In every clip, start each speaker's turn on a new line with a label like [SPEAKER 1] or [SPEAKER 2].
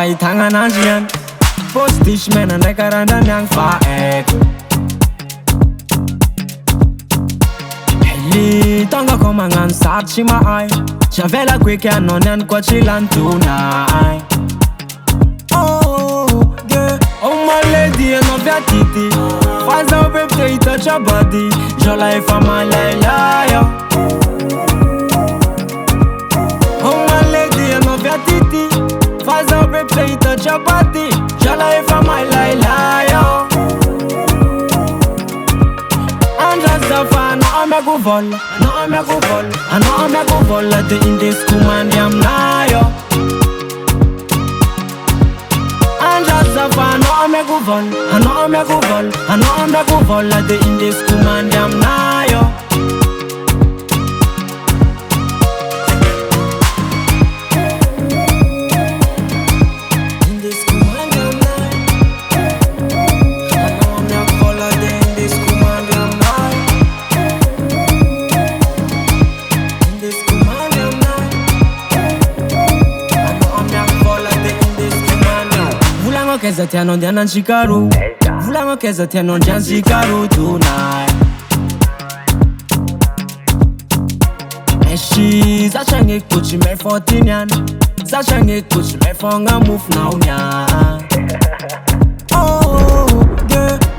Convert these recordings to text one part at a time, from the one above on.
[SPEAKER 1] ahitagna ananjy ihany postisy mena ndraiky arandrany agny fa haiko Hely tonga ko magnano sarotry mahay tsy avelako eky anao niany koa tsy lantonay my lady anao viatity fa zaho be te hitatra body jola efa malailay my lady anao viatity fa zaho be te hitatra body jola efa malailay andrazafa anao amiako vola anao amiako vola anao amiako vola de indesiko mandy aminayo Andrazafa anao amiako vola anao amiako vola anao amiako vola de indesiko mandy aminayo Keza tiano ndiana nchikaru Vulanga keza tiano ndiana nchikaru tonight Eshi zachange kuchi me 14 yan Zachange kuchi me fonga move now nyan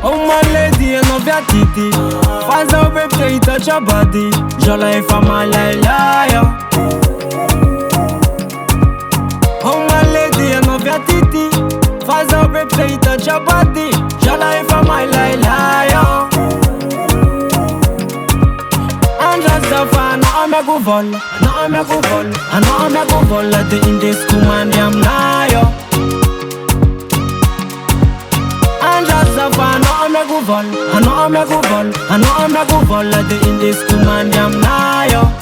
[SPEAKER 1] Oh my lady eno viatiti Faza ube pte itacha body Jola efa malailay Oh my lady eno viatiti Faza ube pte itacha body Jola efa malailay Andrazafa anao amiako vola anao amiako vola anao amiako vola de indesiko mandy aminayo Andrazafa anao amiako vola anao amiako vola anao amiako vola de indesiko mandy aminayo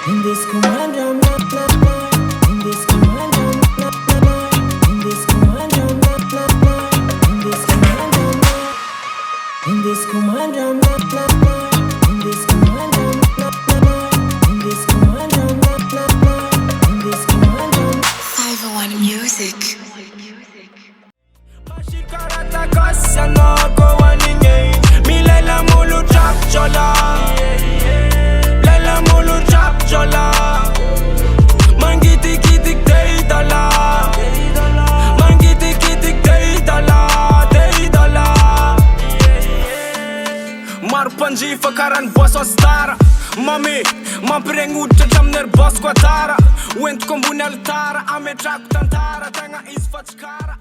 [SPEAKER 1] In this command, I'm not in this command, I'm not in this command, I'm not in this command, I'm not in this command, I'm not in this command, I'm not in this command, I'm not in this command, I'm
[SPEAKER 2] 501 Music.
[SPEAKER 1] Mashikarata kosa no ko waninge milela mulu chap chola lela mulu chap chola mangiti kiti teidala mangiti kiti teidala mar panjifa karan boss ostara mami mampirengudra jamner boss kwa tara went kombuni altara ametrako tantara tagna izy fa tsy kara